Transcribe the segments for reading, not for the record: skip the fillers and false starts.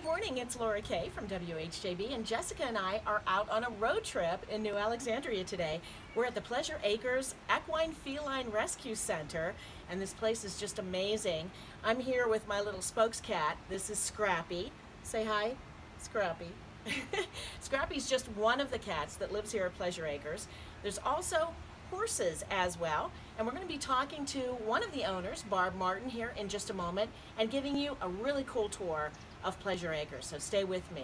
Good morning, it's Laura Kay from WHJB, and Jessica and I are out on a road trip in New Alexandria today. We're at the Pleasure Acres Equine Feline Rescue Center, and this place is just amazing. I'm here with my little spokes cat. This is Scrappy. Say hi, Scrappy. Scrappy's just one of the cats that lives here at Pleasure Acres. There's also horses as well, and we're going to be talking to one of the owners, Barb Martin, here in just a moment, and giving you a really cool tour of Pleasure Acres, so stay with me.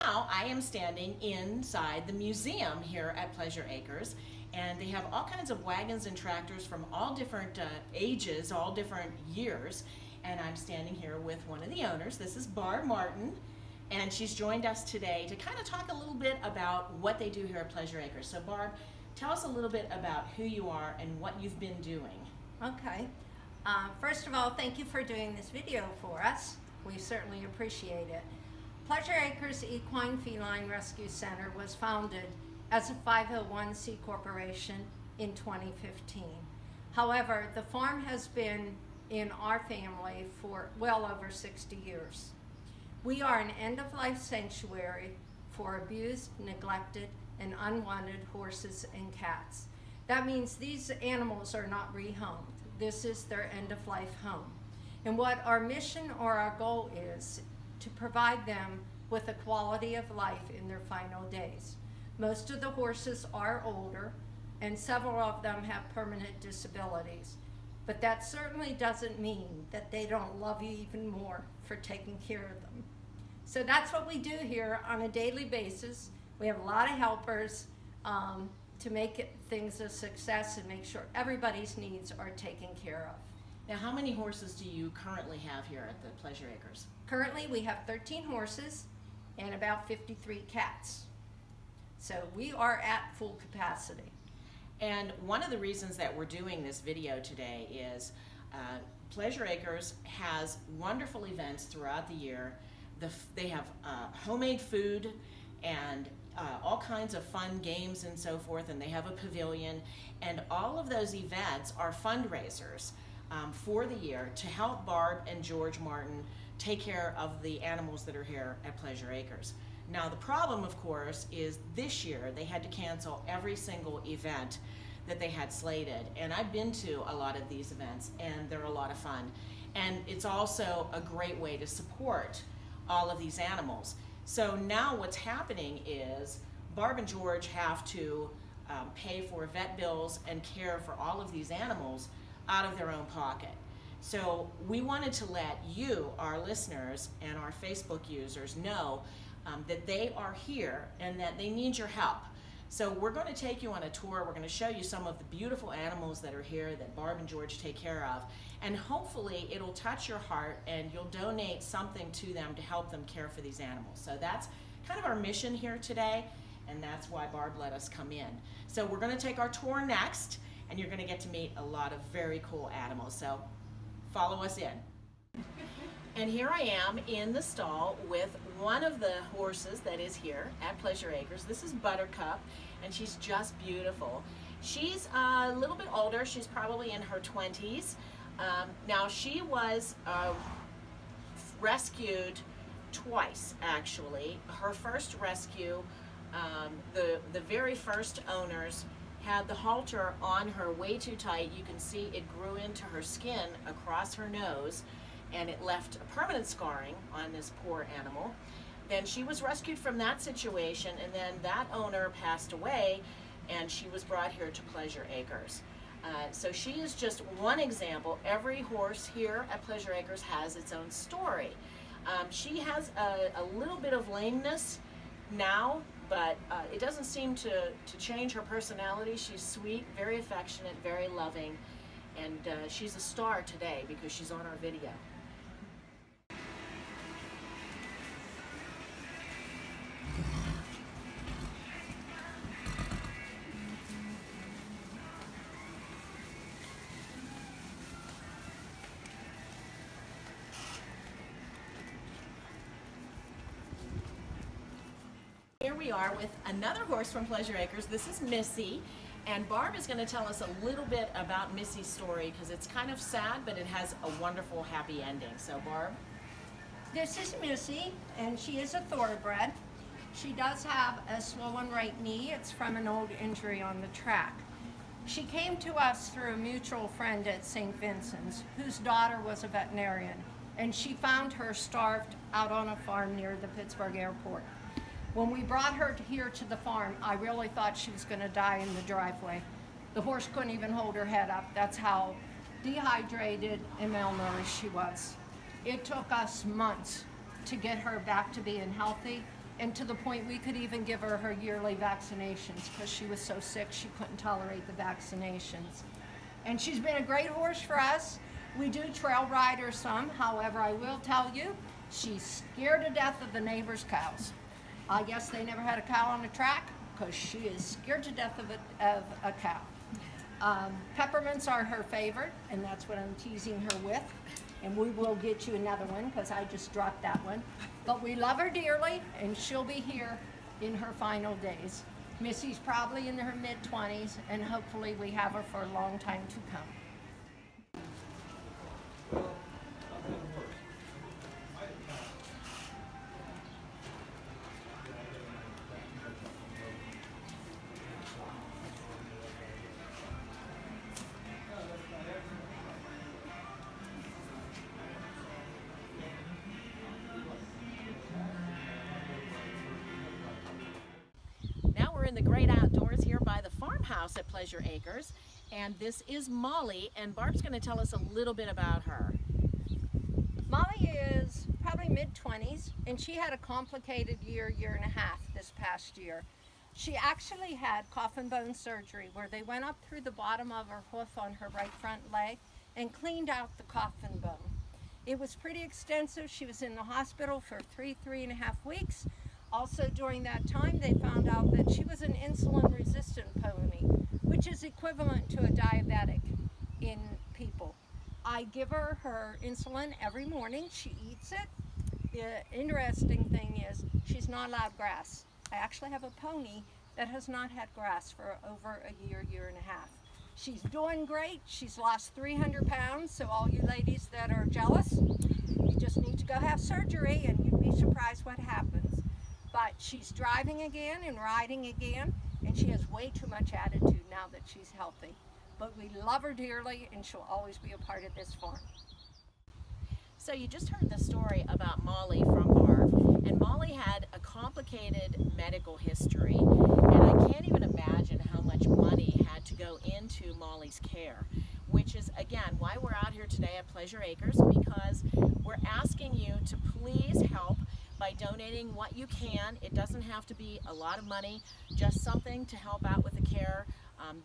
Now I am standing inside the museum here at Pleasure Acres, and they have all kinds of wagons and tractors from all different ages, all different years, and I'm standing here with one of the owners. This is Barb Martin, and she's joined us today to kind of talk a little bit about what they do here at Pleasure Acres. So Barb, tell us a little bit about who you are and what you've been doing. Okay. First of all, thank you for doing this video for us. We certainly appreciate it. Pleasure Acres Equine Feline Rescue Center was founded as a 501c corporation in 2015. However, the farm has been in our family for well over 60 years. We are an end-of-life sanctuary for abused, neglected, and unwanted horses and cats. That means these animals are not rehomed. This is their end-of-life home. And what our mission or our goal is to provide them with a quality of life in their final days. Most of the horses are older, and several of them have permanent disabilities. But that certainly doesn't mean that they don't love you even more for taking care of them. So that's what we do here on a daily basis. We have a lot of helpers to make things a success and make sure everybody's needs are taken care of. Now, how many horses do you currently have here at the Pleasure Acres? Currently, we have 13 horses and about 53 cats. So we are at full capacity. And one of the reasons that we're doing this video today is Pleasure Acres has wonderful events throughout the year. They have homemade food and all kinds of fun games and so forth, and they have a pavilion, and all of those events are fundraisers for the year to help Barb and George Martin take care of the animals that are here at Pleasure Acres. Now the problem, of course, is this year they had to cancel every single event that they had slated, and I've been to a lot of these events and they're a lot of fun, and it's also a great way to support all of these animals. So now what's happening is Barb and George have to pay for vet bills and care for all of these animals out of their own pocket. So we wanted to let you, our listeners, and our Facebook users know that they are here and that they need your help. So we're going to take you on a tour. We're going to show you some of the beautiful animals that are here that Barb and George take care of. And hopefully it'll touch your heart and you'll donate something to them to help them care for these animals. So that's kind of our mission here today, and that's why Barb let us come in. So we're going to take our tour next, and you're going to get to meet a lot of very cool animals. So follow us in. And here I am in the stall with one of the horses that is here at Pleasure Acres. This is Buttercup, and she's just beautiful. She's a little bit older. She's probably in her 20s. Now she was rescued twice, actually. Her first rescue, the very first owners had the halter on her way too tight. You can see it grew into her skin across her nose, and it left a permanent scarring on this poor animal. Then she was rescued from that situation, and then that owner passed away, and she was brought here to Pleasure Acres. So she is just one example. Every horse here at Pleasure Acres has its own story. She has a little bit of lameness now, but it doesn't seem to change her personality. She's sweet, very affectionate, very loving, and she's a star today because she's on our video. Here we are with another horse from Pleasure Acres. This is Missy, and Barb is going to tell us a little bit about Missy's story because it's kind of sad, but it has a wonderful, happy ending. So Barb? This is Missy, and she is a thoroughbred. She does have a swollen right knee. It's from an old injury on the track. She came to us through a mutual friend at St. Vincent's, whose daughter was a veterinarian, and she found her starved out on a farm near the Pittsburgh airport. When we brought her here to the farm, I really thought she was going to die in the driveway. The horse couldn't even hold her head up. That's how dehydrated and malnourished she was. It took us months to get her back to being healthy, and to the point we could even give her her yearly vaccinations because she was so sick she couldn't tolerate the vaccinations. And she's been a great horse for us. We do trail ride her some. However, I will tell you, she's scared to death of the neighbors' cows. I guess they never had a cow on the track because she is scared to death of a cow. Peppermints are her favorite, and that's what I'm teasing her with. And we will get you another one because I just dropped that one. But we love her dearly, and she'll be here in her final days. Missy's probably in her mid-20s, and hopefully we have her for a long time to come. Now we're in the great outdoors here by the farmhouse at Pleasure Acres, and this is Molly, and Barb's going to tell us a little bit about her. Molly is probably mid-20s, and she had a complicated year and a half this past year. She actually had coffin bone surgery where they went up through the bottom of her hoof on her right front leg and cleaned out the coffin bone. It was pretty extensive. She was in the hospital for three and a half weeks. Also during that time they found out that she was an insulin resistant pony, which is equivalent to a diabetic in people. I give her her insulin every morning. She eats it. The interesting thing is she's not allowed grass. I actually have a pony that has not had grass for over a year and a half. She's doing great. She's lost 300 pounds, so all you ladies that are jealous, you just need to go have surgery and you'd be surprised what happens. But she's driving again and riding again, and she has way too much attitude now that she's healthy. But we love her dearly, and she'll always be a part of this farm. So you just heard the story about Molly from Barb, and Molly had a complicated medical history, and I can't even imagine how much money had to go into Molly's care, which is, again, why we're out here today at Pleasure Acres, because we're asking you to please help by donating what you can. It doesn't have to be a lot of money, just something to help out with the care.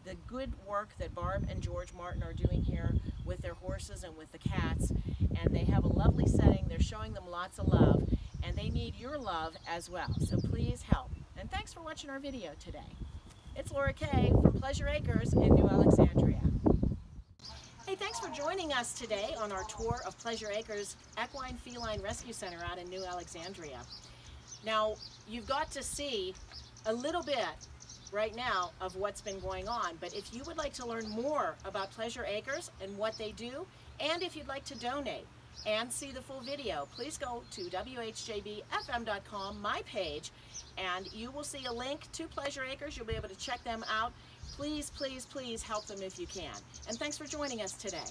The good work that Barb and George Martin are doing here with their horses and with the cats, and they have a lovely setting. They're showing them lots of love, and they need your love as well, so please help. And thanks for watching our video today. It's Laura Kay from Pleasure Acres in New Alexandria. Hey, thanks for joining us today on our tour of Pleasure Acres Equine Feline Rescue Center out in New Alexandria. Now, you've got to see a little bit right now of what's been going on, but if you would like to learn more about Pleasure Acres and what they do, and if you'd like to donate and see the full video, please go to WHJBFM.com, my page, and you will see a link to Pleasure Acres. You'll be able to check them out. Please, please, please help them if you can. And thanks for joining us today.